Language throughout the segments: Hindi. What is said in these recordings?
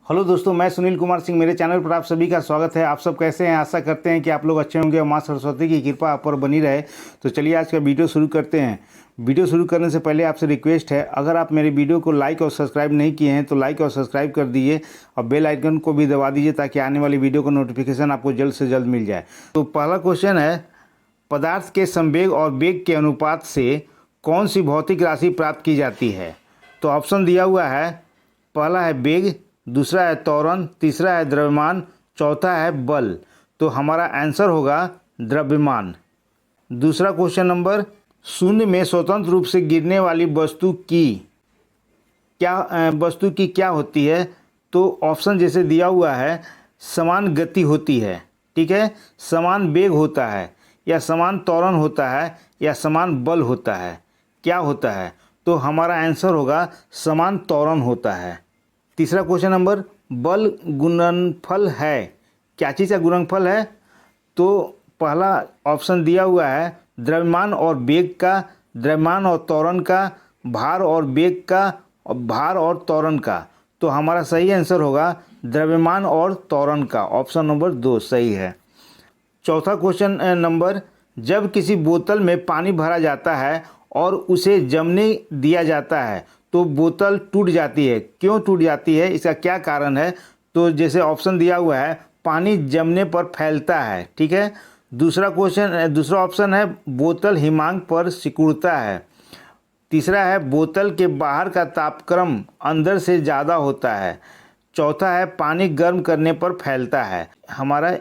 हेलो दोस्तों, मैं सुनील कुमार सिंह। मेरे चैनल पर आप सभी का स्वागत है। आप सब कैसे हैं? आशा करते हैं कि आप लोग अच्छे होंगे और माँ सरस्वती की कृपा आप पर बनी रहे। तो चलिए आज का वीडियो शुरू करते हैं। वीडियो शुरू करने से पहले आपसे रिक्वेस्ट है, अगर आप मेरे वीडियो को लाइक और सब्सक्राइब नहीं किए हैं तो लाइक और सब्सक्राइब कर दीजिए और बेल आइकन को भी दबा दीजिए ताकि आने वाली वीडियो का नोटिफिकेशन आपको जल्द से जल्द मिल जाए। तो पहला क्वेश्चन है, पदार्थ के संवेग और वेग के अनुपात से कौन सी भौतिक राशि प्राप्त की जाती है? तो ऑप्शन दिया हुआ है, पहला है वेग, दूसरा है त्वरण, तीसरा है द्रव्यमान, चौथा है बल। तो हमारा आंसर होगा द्रव्यमान। दूसरा क्वेश्चन नंबर, शून्य में स्वतंत्र रूप से गिरने वाली वस्तु की क्या होती है? तो ऑप्शन जैसे दिया हुआ है, समान गति होती है, ठीक है, समान वेग होता है, या समान त्वरण होता है, या समान बल होता है। क्या होता है? तो हमारा आंसर होगा समान त्वरण होता है। तीसरा क्वेश्चन नंबर, बल गुणनफल है। क्या चीज़ का गुणनफल है? तो पहला ऑप्शन दिया हुआ है, द्रव्यमान और वेग का, द्रव्यमान और त्वरण का, भार और वेग का, और भार और त्वरण का। तो हमारा सही आंसर होगा द्रव्यमान और त्वरण का। ऑप्शन नंबर 2 सही है। चौथा क्वेश्चन नंबर, जब किसी बोतल में पानी भरा जाता है और उसे जमने दिया जाता है तो बोतल टूट जाती है। क्यों टूट जाती है? इसका क्या कारण है? तो जैसे ऑप्शन दिया हुआ है, पानी जमने पर फैलता है, ठीक है। दूसरा ऑप्शन है, बोतल हिमांक पर सिकुड़ता है। तीसरा है, बोतल के बाहर का तापक्रम अंदर से ज़्यादा होता है। चौथा है, पानी गर्म करने पर फैलता है। हमारा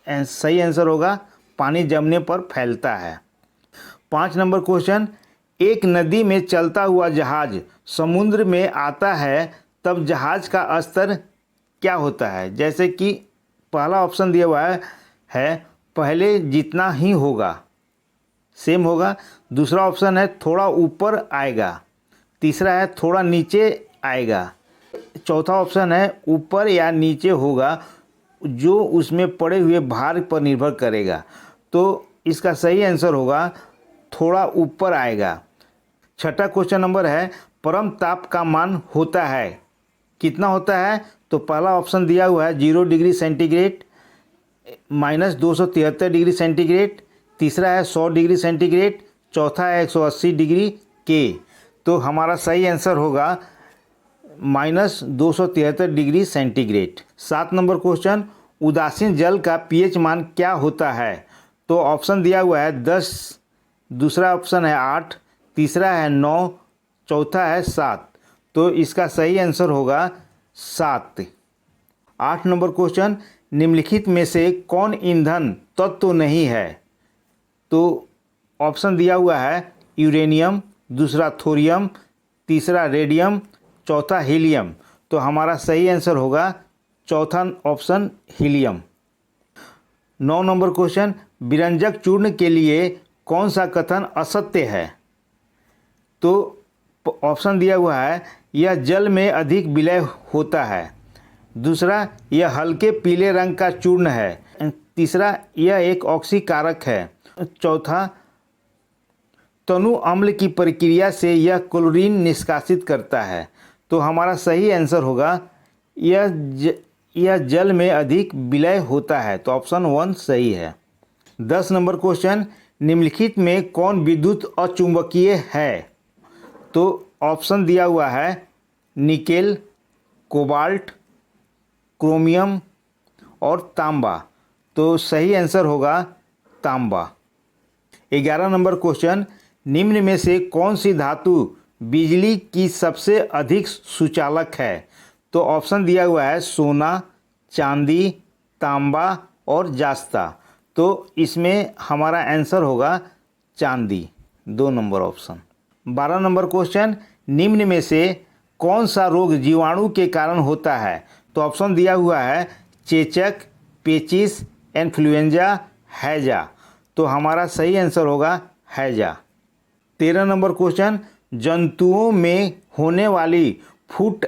सही आंसर होगा पानी जमने पर फैलता है। 5 नंबर क्वेश्चन, एक नदी में चलता हुआ जहाज समुद्र में आता है तब जहाज का स्तर क्या होता है? जैसे कि पहला ऑप्शन दिया हुआ है पहले जितना ही होगा, सेम होगा। दूसरा ऑप्शन है थोड़ा ऊपर आएगा। तीसरा है थोड़ा नीचे आएगा। चौथा ऑप्शन है ऊपर या नीचे होगा, जो उसमें पड़े हुए भार पर निर्भर करेगा। तो इसका सही आंसर होगा थोड़ा ऊपर आएगा। छठा क्वेश्चन नंबर है, परम ताप का मान होता है, कितना होता है? तो पहला ऑप्शन दिया हुआ है 0 डिग्री सेंटीग्रेड, -273 डिग्री सेंटीग्रेड। तीसरा है 100 डिग्री सेंटीग्रेड। चौथा है 180 डिग्री के। तो हमारा सही आंसर होगा -273 डिग्री सेंटीग्रेड। 7 नंबर क्वेश्चन, उदासीन जल का पीएच मान क्या होता है? तो ऑप्शन दिया हुआ है 10, दूसरा ऑप्शन है 8, तीसरा है 9, चौथा है 7। तो इसका सही आंसर होगा 7। 8 नंबर क्वेश्चन, निम्नलिखित में से कौन ईंधन तत्व नहीं है? तो ऑप्शन दिया हुआ है यूरेनियम, दूसरा थोरियम, तीसरा रेडियम, चौथा हीलियम। तो हमारा सही आंसर होगा चौथा ऑप्शन हीलियम। 9 नंबर क्वेश्चन, विरंजक चूर्ण के लिए कौन सा कथन असत्य है? तो ऑप्शन दिया हुआ है यह जल में अधिक विलय होता है। दूसरा, यह हल्के पीले रंग का चूर्ण है। तीसरा, यह एक ऑक्सीकारक है। चौथा, तनु अम्ल की प्रक्रिया से यह क्लोरीन निष्कासित करता है। तो हमारा सही आंसर होगा यह जल में अधिक विलय होता है। तो ऑप्शन 1 सही है। 10 नंबर क्वेश्चन, निम्नलिखित में कौन विद्युत अचुंबकीय है? तो ऑप्शन दिया हुआ है निकेल, कोबाल्ट, क्रोमियम और तांबा। तो सही आंसर होगा तांबा। 11 नंबर क्वेश्चन, निम्न में से कौन सी धातु बिजली की सबसे अधिक सुचालक है? तो ऑप्शन दिया हुआ है सोना, चांदी, तांबा और जास्ता। तो इसमें हमारा आंसर होगा चांदी, 2 नंबर ऑप्शन। 12 नंबर क्वेश्चन, निम्न में से कौन सा रोग जीवाणु के कारण होता है? तो ऑप्शन दिया हुआ है चेचक, पेचिस, इन्फ्लुएंजा, हैजा। तो हमारा सही आंसर होगा हैजा। 13 नंबर क्वेश्चन, जंतुओं में होने वाली फुट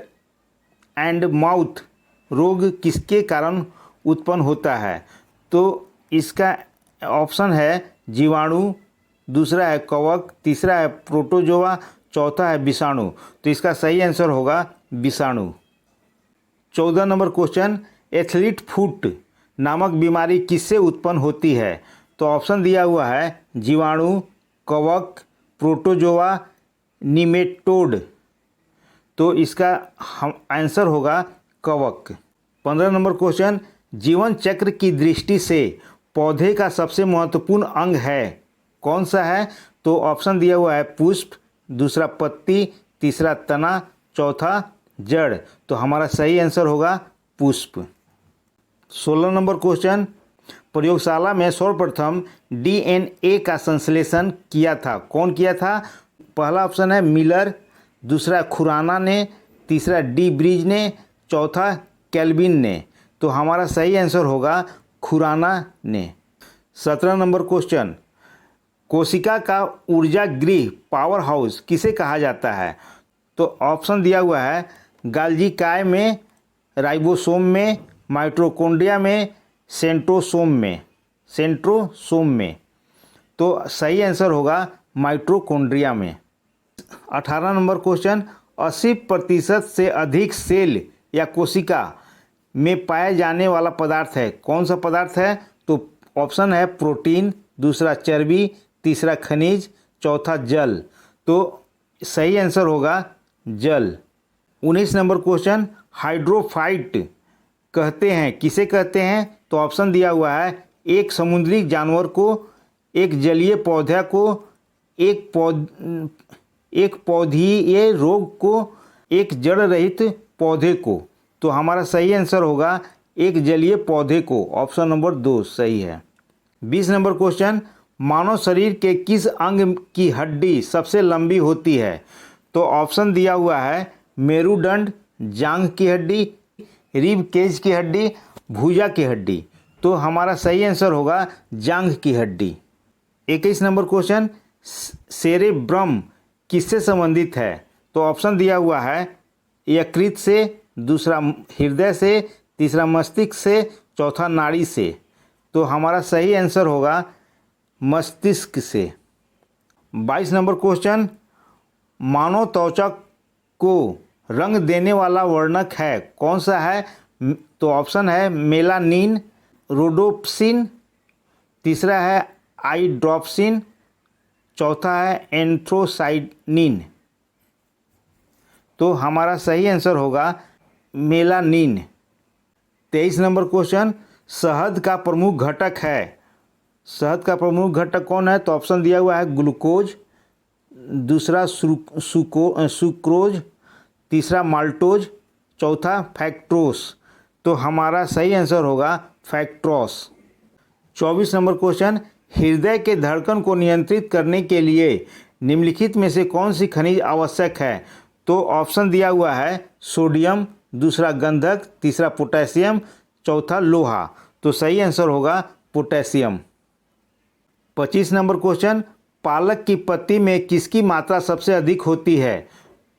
एंड माउथ रोग किसके कारण उत्पन्न होता है? तो इसका ऑप्शन है जीवाणु, दूसरा है कवक, तीसरा है प्रोटोजोआ, चौथा है विषाणु। तो इसका सही आंसर होगा विषाणु। 14 नंबर क्वेश्चन, एथलीट फुट नामक बीमारी किससे उत्पन्न होती है? तो ऑप्शन दिया हुआ है जीवाणु, कवक, प्रोटोजोआ, निमेटोड। तो इसका हम आंसर होगा कवक। 15 नंबर क्वेश्चन, जीवन चक्र की दृष्टि से पौधे का सबसे महत्वपूर्ण अंग है, कौन सा है? तो ऑप्शन दिया हुआ है पुष्प, दूसरा पत्ती, तीसरा तना, चौथा जड़। तो हमारा सही आंसर होगा पुष्प। 16 नंबर क्वेश्चन, प्रयोगशाला में सर्वप्रथम डीएनए का संश्लेषण किया था, कौन किया था? पहला ऑप्शन है मिलर, दूसरा खुराना ने, तीसरा डी ब्रिज ने, चौथा कैल्विन ने। तो हमारा सही आंसर होगा खुराना ने। 17 नंबर क्वेश्चन, कोशिका का ऊर्जा गृह पावर हाउस किसे कहा जाता है? तो ऑप्शन दिया हुआ है गाल्जी काय में, राइबोसोम में, माइटोकॉन्ड्रिया में, सेंट्रोसोम में। तो सही आंसर होगा माइटोकॉन्ड्रिया में। 18 नंबर क्वेश्चन, 80% से अधिक सेल या कोशिका में पाया जाने वाला पदार्थ है, कौन सा पदार्थ है? तो ऑप्शन है प्रोटीन, दूसरा चर्बी, तीसरा खनिज, चौथा जल। तो सही आंसर होगा जल। 19 नंबर क्वेश्चन, हाइड्रोफाइट कहते हैं किसे कहते हैं? तो ऑप्शन दिया हुआ है एक समुद्री जानवर को, एक जलीय पौधा को, एक पौधीय रोग को, एक जड़ रहित पौधे को। तो हमारा सही आंसर होगा एक जलीय पौधे को, ऑप्शन नंबर 2 सही है। 20 नंबर क्वेश्चन, मानव शरीर के किस अंग की हड्डी सबसे लंबी होती है? तो ऑप्शन दिया हुआ है मेरुदंड, जांघ की हड्डी, रिब केज की हड्डी, भुजा की हड्डी। तो हमारा सही आंसर होगा जांघ की हड्डी। 21 नंबर क्वेश्चन, सेरेब्रम किससे संबंधित है? तो ऑप्शन दिया हुआ है यकृत से, दूसरा हृदय से, तीसरा मस्तिष्क से, चौथा नाड़ी से। तो हमारा सही आंसर होगा मस्तिष्क से। 22 नंबर क्वेश्चन, मानव त्वचा को रंग देने वाला वर्णक है, कौन सा है? तो ऑप्शन है मेलानिन, रोडोप्सिन, तीसरा है आइड्रोप्सिन, चौथा है एंथ्रोसाइनिन। तो हमारा सही आंसर होगा मेलानिन। 23 नंबर क्वेश्चन, शहद का प्रमुख घटक है, शहद का प्रमुख घटक कौन है? तो ऑप्शन दिया हुआ है ग्लूकोज, दूसरा सुक्रोज, तीसरा माल्टोज, चौथा फैक्ट्रोस। तो हमारा सही आंसर होगा फैक्ट्रोस। 24 नंबर क्वेश्चन, हृदय के धड़कन को नियंत्रित करने के लिए निम्नलिखित में से कौन सी खनिज आवश्यक है? तो ऑप्शन दिया हुआ है सोडियम, दूसरा गंधक, तीसरा पोटेशियम, चौथा लोहा। तो सही आंसर होगा पोटेशियम। 25 नंबर क्वेश्चन, पालक की पत्ती में किसकी मात्रा सबसे अधिक होती है?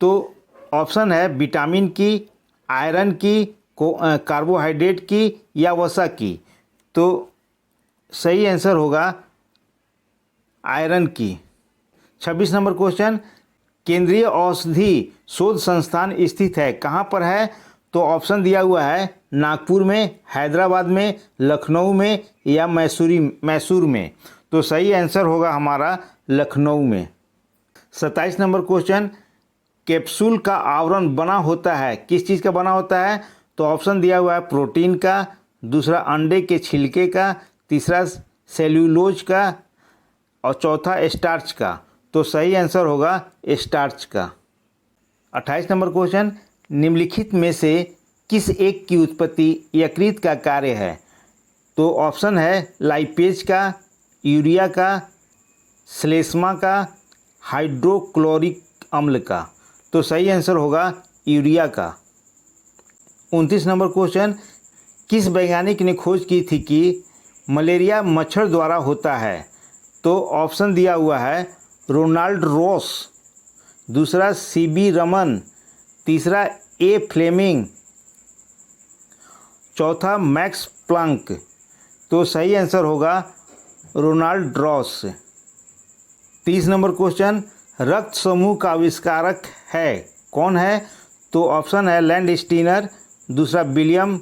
तो ऑप्शन है विटामिन की, आयरन की, कार्बोहाइड्रेट की या वसा की। तो सही आंसर होगा आयरन की। 26 नंबर क्वेश्चन, केंद्रीय औषधि शोध संस्थान स्थित है, कहाँ पर है? तो ऑप्शन दिया हुआ है नागपुर में, हैदराबाद में, लखनऊ में या मैसूर में। तो सही आंसर होगा हमारा लखनऊ में। 27 नंबर क्वेश्चन, कैप्सूल का आवरण बना होता है, किस चीज़ का बना होता है? तो ऑप्शन दिया हुआ है प्रोटीन का, दूसरा अंडे के छिलके का, तीसरा सेल्यूलोज का और चौथा स्टार्च का। तो सही आंसर होगा स्टार्च का। 28 नंबर क्वेश्चन, निम्नलिखित में से किस एक की उत्पत्ति यकृत का कार्य है? तो ऑप्शन है लाइपेज का, यूरिया का, श्लेष्मा का, हाइड्रोक्लोरिक अम्ल का। तो सही आंसर होगा यूरिया का। 29 नंबर क्वेश्चन, किस वैज्ञानिक ने खोज की थी कि मलेरिया मच्छर द्वारा होता है? तो ऑप्शन दिया हुआ है रोनाल्ड रॉस, दूसरा सीबी रमन, तीसरा ए फ्लेमिंग, चौथा मैक्स प्लैंक। तो सही आंसर होगा रोनाल्ड रॉस। 30 नंबर क्वेश्चन, रक्त समूह का आविष्कारक है, कौन है? तो ऑप्शन है लैंड स्टीनर, दूसरा विलियम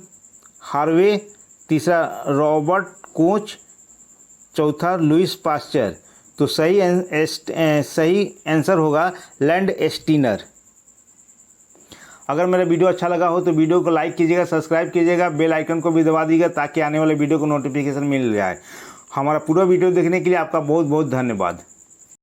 हार्वे, तीसरा रॉबर्ट कोच, चौथा लुइस पास्चर। तो सही आंसर होगा लैंड स्टीनर। अगर मेरा वीडियो अच्छा लगा हो तो वीडियो को लाइक कीजिएगा, सब्सक्राइब कीजिएगा, बेल आइकन को भी दबा दीजिएगा ताकि आने वाले वीडियो को नोटिफिकेशन मिल जाए। हमारा पूरा वीडियो देखने के लिए आपका बहुत बहुत धन्यवाद।